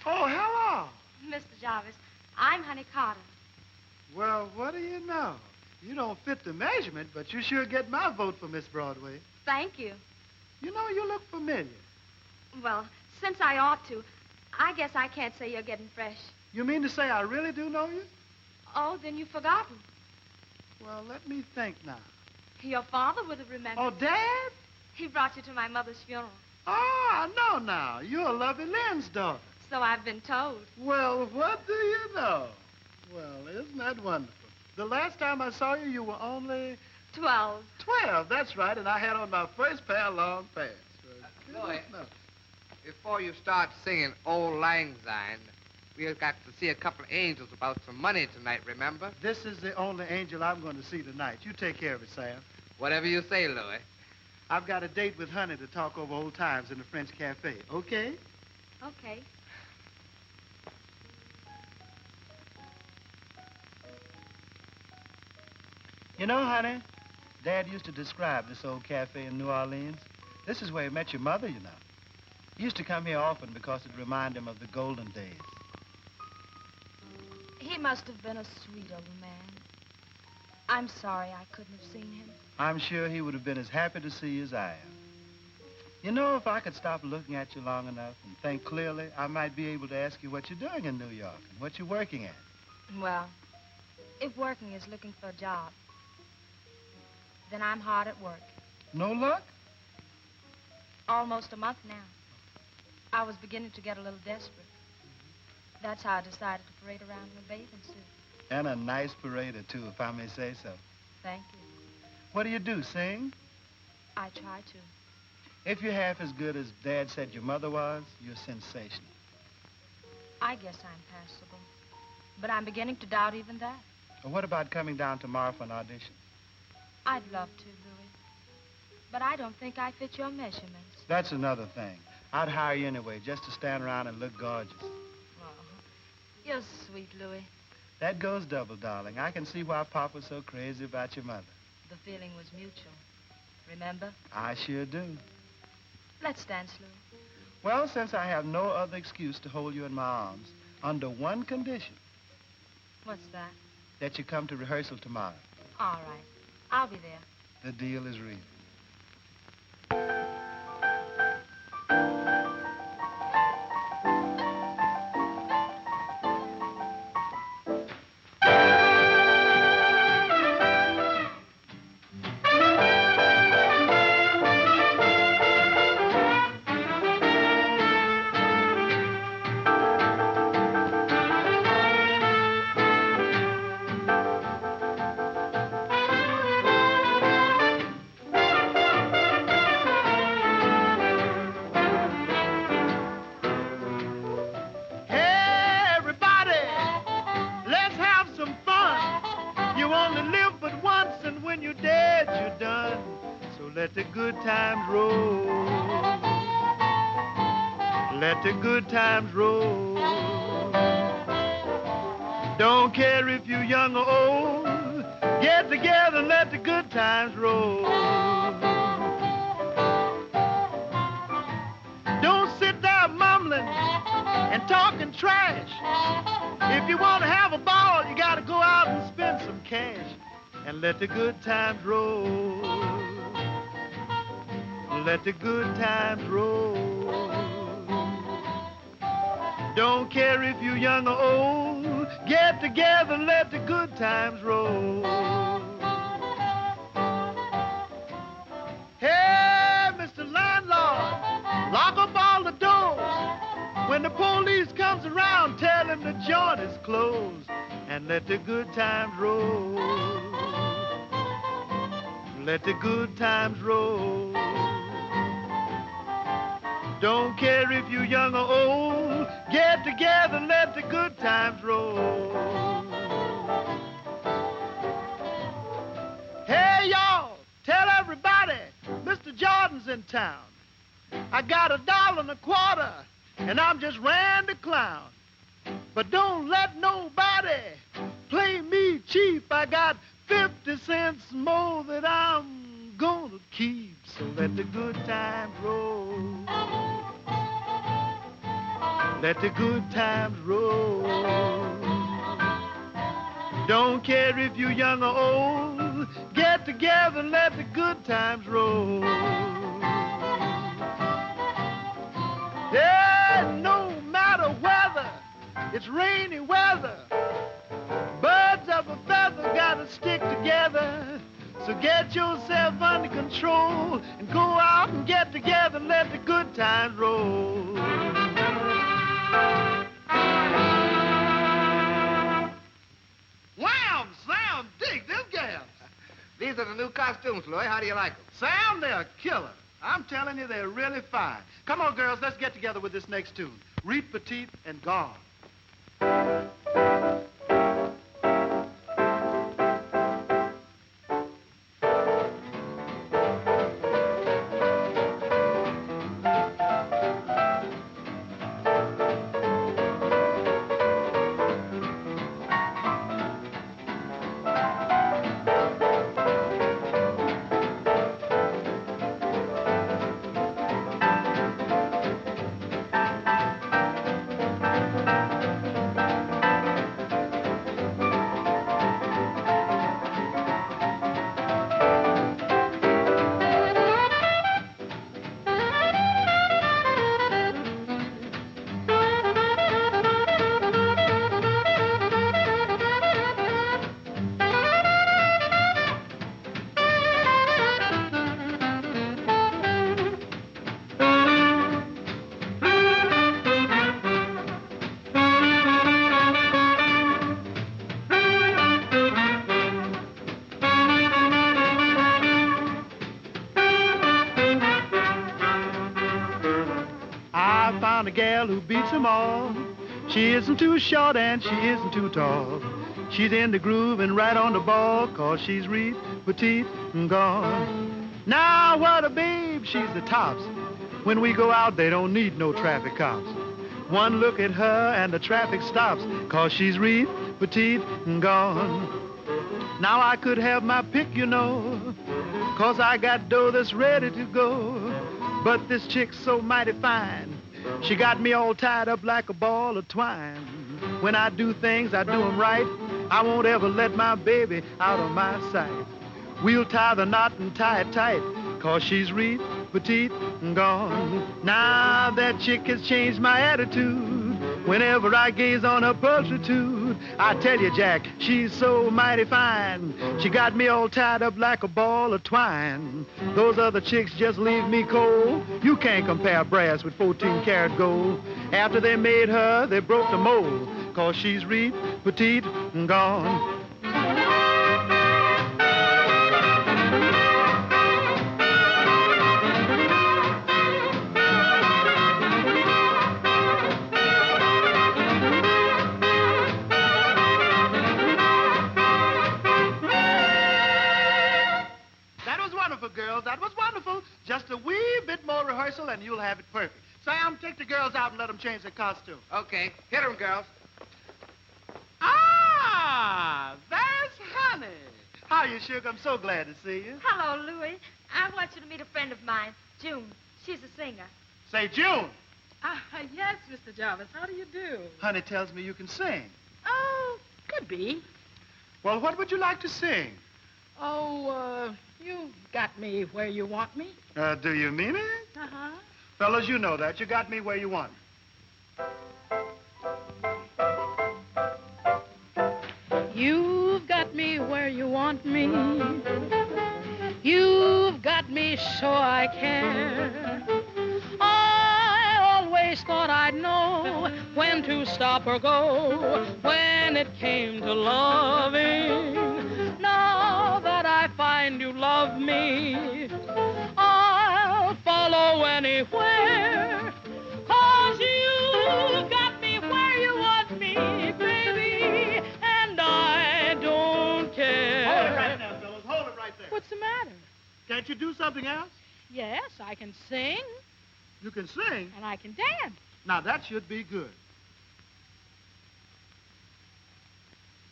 Oh, hello. Mr. Jarvis, I'm Honey Carter. Well, what do you know? You don't fit the measurement, but you sure get my vote for Miss Broadway. Thank you. You know, you look familiar. Well, since I ought to, I guess I can't say you're getting fresh. You mean to say I really do know you? Oh, then you've forgotten. Well, let me think now. Your father would have remembered. Oh, Dad? He brought you to my mother's funeral. Oh, I know now. You're Lovey Lynn's daughter. So I've been told. Well, what do you know? Well, isn't that wonderful? The last time I saw you, you were only... 12. 12, that's right, and I had on my first pair of long pants. Louis, before you start singing Old Lang Syne, we've got to see a couple of angels about some money tonight, remember? This is the only angel I'm going to see tonight. You take care of it, Sam. Whatever you say, Louis. I've got a date with Honey to talk over old times in the French cafe. Okay? Okay. You know, Honey, Dad used to describe this old cafe in New Orleans. This is where he met your mother, you know. He used to come here often because it reminded him of the golden days. He must have been a sweet old man. I'm sorry I couldn't have seen him. I'm sure he would have been as happy to see you as I am. You know, if I could stop looking at you long enough and think clearly, I might be able to ask you what you're doing in New York and what you're working at. Well, if working is looking for a job, then I'm hard at work. No luck? Almost a month now. I was beginning to get a little desperate. That's how I decided to parade around in a bathing suit. And a nice parader, too, if I may say so. Thank you. What do you do, sing? I try to. If you're half as good as Dad said your mother was, you're sensational. I guess I'm passable. But I'm beginning to doubt even that. Well, what about coming down tomorrow for an audition? I'd love to, Louis. But I don't think I fit your measurements. That's another thing. I'd hire you anyway, just to stand around and look gorgeous. Oh, you're sweet, Louis. That goes double, darling. I can see why Pop was so crazy about your mother. The feeling was mutual. Remember? I sure do. Let's dance, Louis. Well, since I have no other excuse to hold you in my arms, under one condition. What's that? That you come to rehearsal tomorrow. All right. I'll be there. The deal is real. Let the good times roll. Let the good times roll. Don't care if you're young or old. Get together and let the good times roll. Don't sit there mumbling and talking trash. If you want to have a ball, you got to go out and spend some cash. And let the good times roll. Let the good times roll. Don't care if you're young or old. Get together and let the good times roll. Hey, Mr. Landlord, lock up all the doors. When the police comes around, tell him the joint is closed. And let the good times roll. Let the good times roll. Don't care if you're young or old. Get together and let the good times roll. Hey, y'all, tell everybody Mr. Jordan's in town. I got $1.25, and I'm just Randy Clown. But don't let nobody play me cheap. I got 50 cents more that I'm gonna keep. So let the good times roll. Let the good times roll. Don't care if you're young or old. Get together and let the good times roll. Yeah, no matter whether it's rainy weather, birds of a feather gotta stick together. So get yourself under control and go out and get together and let the good times roll. Wham! Sam, dig them gals. These are the new costumes, Louis. How do you like them? Sam, they're a killer. I'm telling you, they're really fine. Come on, girls, let's get together with this next tune. Reet, Petite, and Gone. gal who beats 'em all. She isn't too short and she isn't too tall. She's in the groove and right on the ball, 'cause she's Reet, Petite, and gone. Now what a babe, she's the tops. When we go out, they don't need no traffic cops. One look at her and the traffic stops, 'cause she's Reet, Petite, and gone. Now I could have my pick, you know, 'cause I got dough that's ready to go. But this chick's so mighty fine. She got me all tied up like a ball of twine. When I do things, I do 'em right. I won't ever let my baby out of my sight. We'll tie the knot and tie it tight, 'cause she's Reet, Petite, and gone. Now that chick has changed my attitude. Whenever I gaze on her pulchritude, I tell you, Jack, she's so mighty fine. She got me all tied up like a ball of twine. Those other chicks just leave me cold. You can't compare brass with 14-karat gold. After they made her, they broke the mold, 'cause she's Reet, Petite, and gone. Girls, that was wonderful. Just a wee bit more rehearsal and you'll have it perfect. Sam, take the girls out and let them change their costume. Okay. Hit 'em, girls. Ah, there's Honey. How you, Sugar? I'm so glad to see you. Hello, Louie. I want you to meet a friend of mine, June. She's a singer. Say, June. Yes, Mr. Jarvis. How do you do? Honey tells me you can sing. Oh, could be. Well, what would you like to sing? Oh, you got me where you want me. Do you mean it? Uh-huh. Fellas, you know that. You got me where you want me. You've got me where you want me. You've got me so I care. I always thought I'd know when to stop or go when it came to loving. Now that I find you love me, I'll follow anywhere, 'cause you got me where you want me, baby, and I don't care. Hold it right now, fellas. Hold it right there. What's the matter? Can't you do something else? Yes, I can sing. You can sing? And I can dance. Now, that should be good.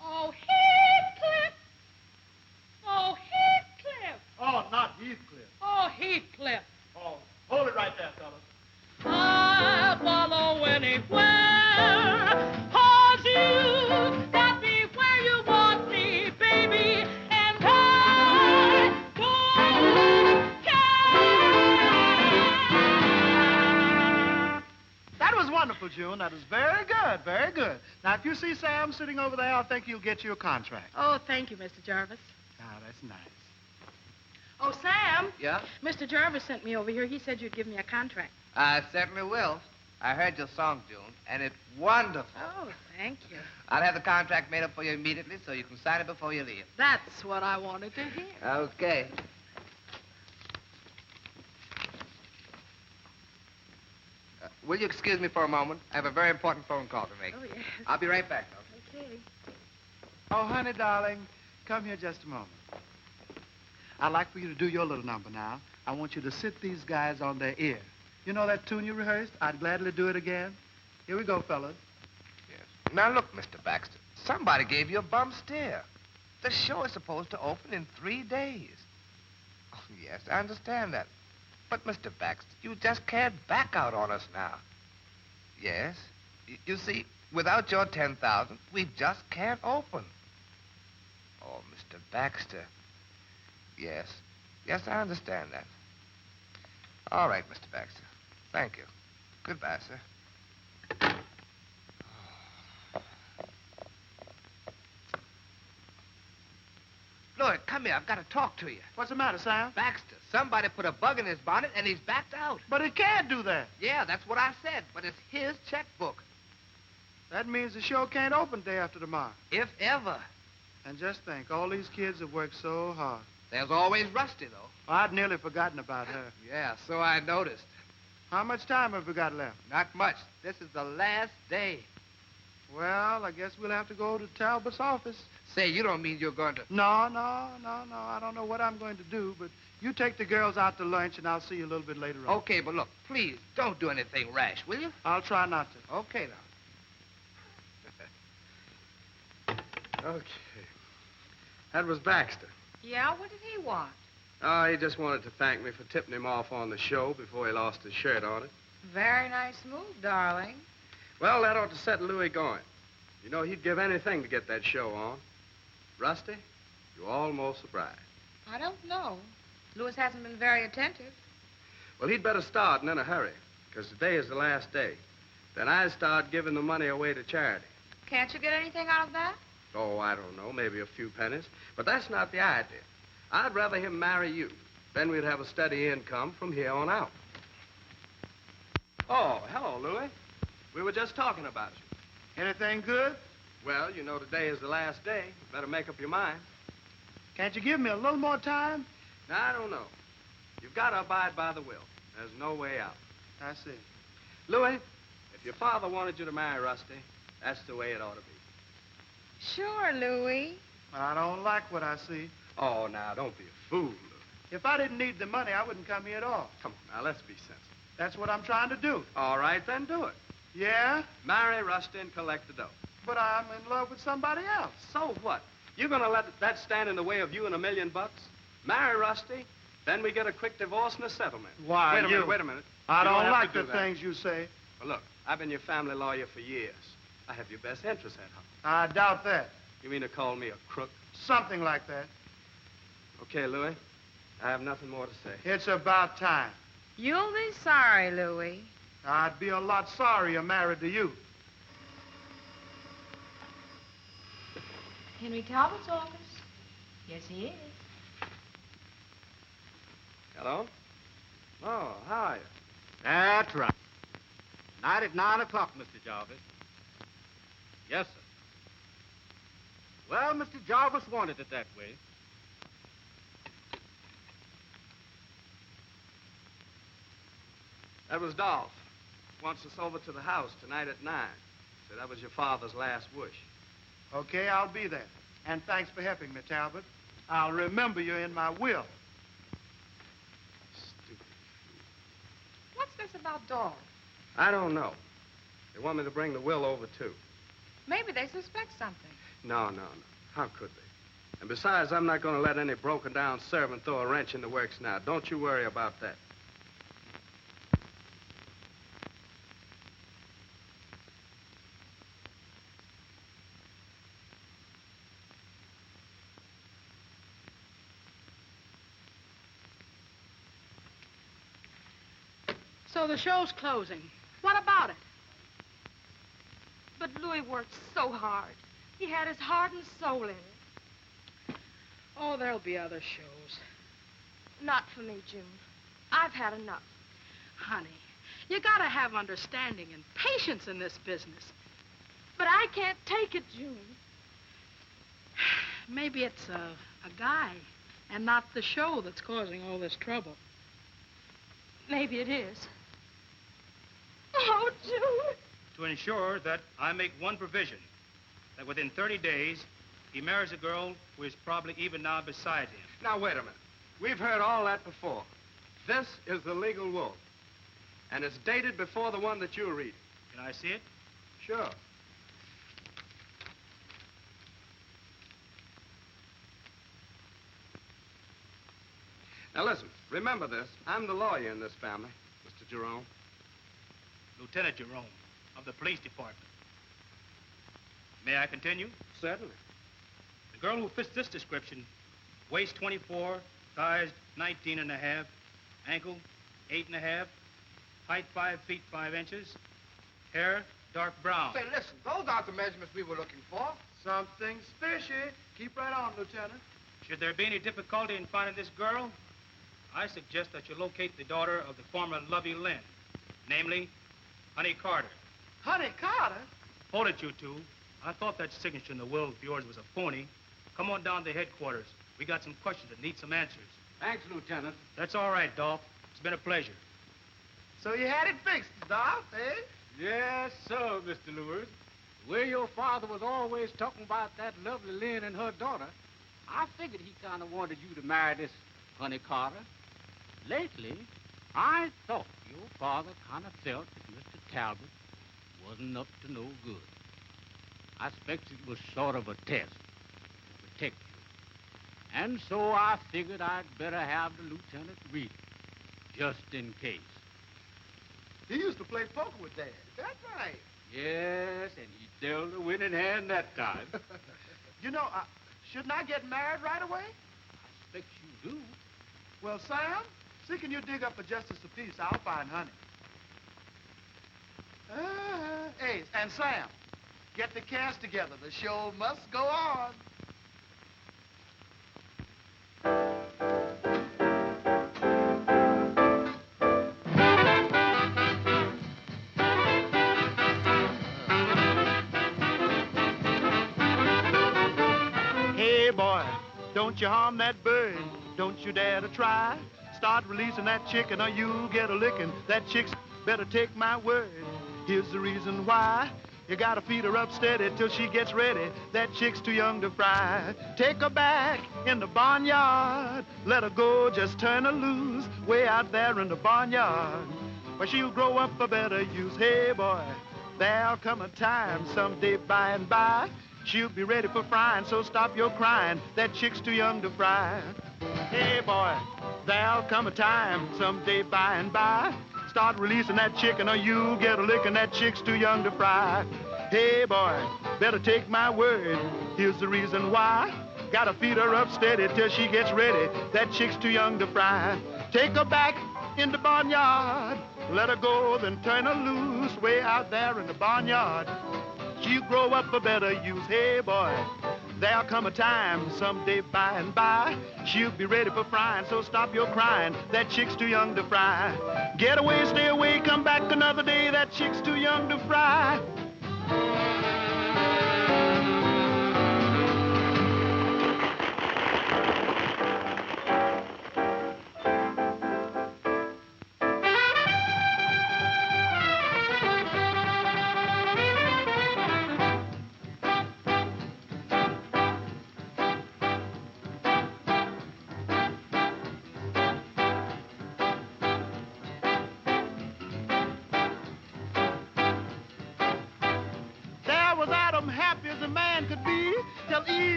Oh, Heathcliff! Oh, Heathcliff! Oh, not Heathcliff. Oh, Heathcliff! Oh, hold it right there, fellas. I'll follow anywhere, 'cause you got me where you want me, baby, and I don't care. That was wonderful, June. That was very good, very good. Now, if you see Sam sitting over there, I think he'll get you a contract. Oh, thank you, Mr. Jarvis. Ah, that's nice. Oh, Sam. Yeah? Mr. Jarvis sent me over here. He said you'd give me a contract. I certainly will. I heard your song, June, and it's wonderful. Oh, thank you. I'll have the contract made up for you immediately so you can sign it before you leave. That's what I wanted to hear. Okay. Will you excuse me for a moment? I have a very important phone call to make. Oh, yes. I'll be right back, though. Okay. Oh, honey, darling, come here just a moment. I'd like for you to do your little number now. I want you to sit these guys on their ear. You know that tune you rehearsed? I'd gladly do it again. Here we go, fellas. Yes. Now, look, Mr. Baxter, somebody gave you a bum steer. The show is supposed to open in 3 days. Oh, yes, I understand that. But, Mr. Baxter, you just can't back out on us now. Yes. You see, without your 10,000, we just can't open. Oh, Mr. Baxter. Yes. Yes, I understand that. All right, Mr. Baxter. Thank you. Goodbye, sir. Lloyd, come here. I've got to talk to you. What's the matter, Sam? Baxter, somebody put a bug in his bonnet and he's backed out. But it can't do that. Yeah, that's what I said, but it's his checkbook. That means the show can't open day after tomorrow. If ever. And just think, all these kids have worked so hard. There's always Rusty, though. Well, I'd nearly forgotten about her. Yeah, so I noticed. How much time have we got left? Not much. This is the last day. Well, I guess we'll have to go to Talbot's office. Say, you don't mean you're going to... No. I don't know what I'm going to do, but you take the girls out to lunch, and I'll see you a little bit later on. Okay, but look, please, don't do anything rash, will you? I'll try not to. Okay, now. Okay. That was Baxter. Yeah, what did he want? Oh, he just wanted to thank me for tipping him off on the show before he lost his shirt on it. Very nice move, darling. Well, that ought to set Louis going. You know, he'd give anything to get that show on. Rusty, you're almost a bride. I don't know. Louis hasn't been very attentive. Well, he'd better start and in a hurry, because today is the last day. Then I start giving the money away to charity. Can't you get anything out of that? Oh, I don't know, maybe a few pennies. But that's not the idea. I'd rather him marry you. Then we'd have a steady income from here on out. Oh, hello, Louis. We were just talking about you. Anything good? Well, you know today is the last day. Better make up your mind. Can't you give me a little more time? Now, I don't know. You've got to abide by the will. There's no way out. I see. Louis, if your father wanted you to marry Rusty, that's the way it ought to be. Sure, Louis. I don't like what I see. Oh, now, don't be a fool, Louis. If I didn't need the money, I wouldn't come here at all. Come on, now, let's be sensible. That's what I'm trying to do. All right, then do it. Yeah? Marry Rusty and collect the dough. But I'm in love with somebody else. So what? You're going to let that stand in the way of you and $1 million? Marry Rusty, then we get a quick divorce and a settlement. Why, Wait a minute. I You don't have like to the do that. things you say. Well, look, I've been your family lawyer for years. I have your best interests at heart. I doubt that. You mean to call me a crook? Something like that. Okay, Louis. I have nothing more to say. It's about time. You'll be sorry, Louis. I'd be a lot sorrier married to you. Henry Talbot's office? Yes, he is. Hello? Oh, how are you? That's right. Night at 9 o'clock, Mr. Jarvis. Yes, sir. Well, Mr. Jarvis wanted it that way. That was Dolph. Wants us over to the house tonight at 9. Said that was your father's last wish. Okay, I'll be there. And thanks for helping me, Talbot. I'll remember you in my will. Stupid. What's this about Dolph? I don't know. They want me to bring the will over, too. Maybe they suspect something. No. How could they? And besides, I'm not going to let any broken-down servant throw a wrench in the works now. Don't you worry about that. So the show's closing. What about it? But Louis worked so hard. He had his heart and soul in it. Oh, there'll be other shows. Not for me, June. I've had enough. Honey, you gotta have understanding and patience in this business. But I can't take it, June. Maybe it's a guy and not the show that's causing all this trouble. Maybe it is. Oh, June. To ensure that I make one provision, that within 30 days, he marries a girl who is probably even now beside him. Now, wait a minute. We've heard all that before. This is the legal will. And it's dated before the one that you're reading. Can I see it? Sure. Now, listen. Remember this. I'm the lawyer in this family, Mr. Jerome. Lieutenant Jerome of the police department. May I continue? Certainly. The girl who fits this description, waist 24, thighs 19 and a half, ankle 8 and a half, height 5 feet 5 inches, hair dark brown. Say, listen, those aren't the measurements we were looking for. Something fishy. Keep right on, Lieutenant. Should there be any difficulty in finding this girl, I suggest that you locate the daughter of the former Lovey Lynn, namely, Honey Carter. Honey Carter? Hold it, you two. I thought that signature in the will of yours was a phony. Come on down to headquarters. We got some questions that need some answers. Thanks, Lieutenant. That's all right, Dolph. It's been a pleasure. So you had it fixed, Dolph, eh? Yes, sir, Mr. Lewis. The way your father was always talking about that lovely Lynn and her daughter, I figured he kind of wanted you to marry this Honey Carter. Lately, I thought your father kind of felt that Mr. Talbot wasn't up to no good. I expect it was sort of a test to protect you. And so I figured I'd better have the Lieutenant Reet, just in case. He used to play poker with Dad. That's right. Yes, and he dealt a winning hand that time. You know, shouldn't I get married right away? I expect you do. Well, Sam, see can you dig up a justice of peace? I'll find Honey. Hey, and Sam, get the cast together. The show must go on. Hey, boy, don't you harm that bird. Don't you dare to try. Start releasing that chicken or you'll get a licking. That chick's better take my word. Here's the reason why. You gotta feed her up steady till she gets ready. That chick's too young to fry. Take her back in the barnyard. Let her go, just turn her loose. Way out there in the barnyard. Where she'll grow up for better use. Hey, boy, there'll come a time someday by and by. She'll be ready for frying, so stop your crying. That chick's too young to fry. Hey, boy, there'll come a time someday by and by. Start releasing that chicken or you'll get a licking. That chick's too young to fry. Hey, boy, better take my word. Here's the reason why. Gotta feed her up steady till she gets ready. That chick's too young to fry. Take her back in the barnyard. Let her go, then turn her loose. Way out there in the barnyard. She'll grow up for better use. Hey, boy, there'll come a time someday by and by. She'll be ready for frying, so stop your crying. That chick's too young to fry. Get away, stay away, come back another day. That chick's too young to fry.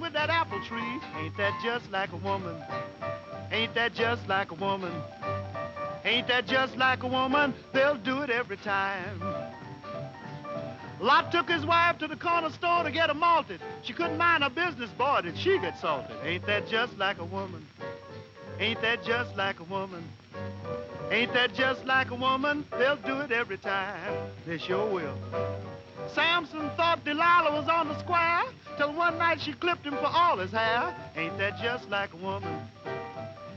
With that apple tree. Ain't that just like a woman? Ain't that just like a woman? Ain't that just like a woman? They'll do it every time. Lot took his wife to the corner store to get her malted. She couldn't mind her business, boy, did she get salted. Ain't that just like a woman? Ain't that just like a woman? Ain't that just like a woman? They'll do it every time. They sure will. Samson thought Delilah was on the square till one night she clipped him for all his hair. Ain't that just like a woman?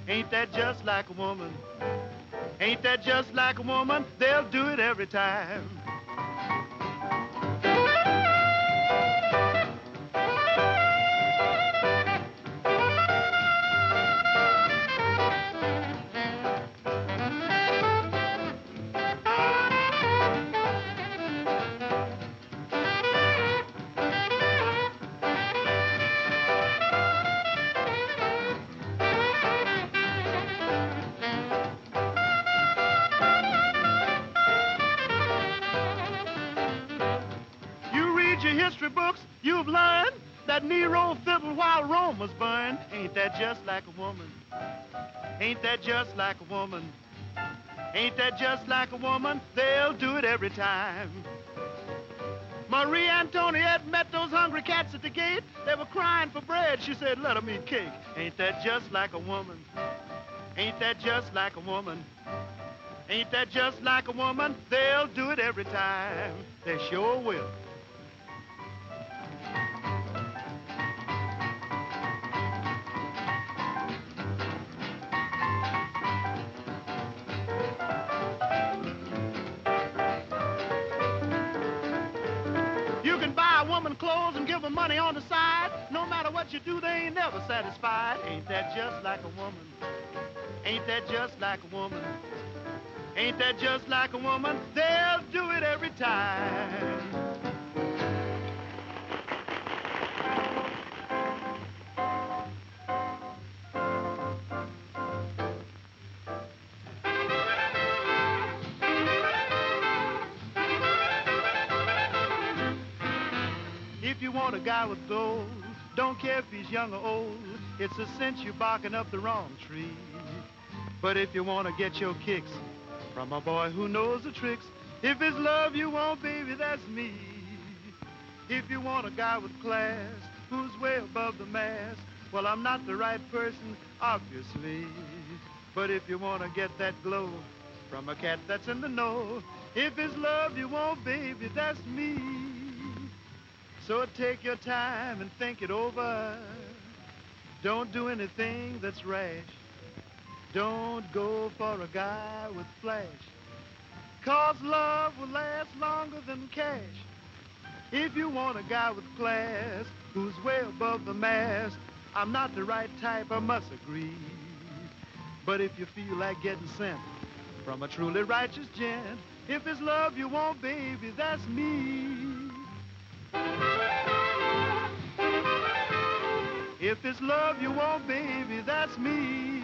Ain't that just like a woman? Ain't that just like a woman? They'll do it every time. Books, you've learned that Nero fiddled while Rome was burned. Ain't that just like a woman? Ain't that just like a woman? Ain't that just like a woman? They'll do it every time. Marie Antoinette met those hungry cats at the gate. They were crying for bread. She said, let 'em eat cake. Ain't that just like a woman? Ain't that just like a woman? Ain't that just like a woman? They'll do it every time. They sure will. Clothes and give them money on the side. No matter what you do, they ain't never satisfied. Ain't that just like a woman? Ain't that just like a woman? Ain't that just like a woman? They'll do it every time. If you want a guy with gold, don't care if he's young or old, it's a cinch you're barking up the wrong tree. But if you want to get your kicks from a boy who knows the tricks, if it's love you want, baby, that's me. If you want a guy with class who's way above the mass, well, I'm not the right person, obviously. But if you want to get that glow from a cat that's in the know, if it's love you want, baby, that's me. So take your time and think it over. Don't do anything that's rash. Don't go for a guy with flash. 'Cause love will last longer than cash. If you want a guy with class who's way above the mass, I'm not the right type, I must agree. But if you feel like getting sent from a truly righteous gent, if it's love you want, baby, that's me. If it's love you want, baby, that's me.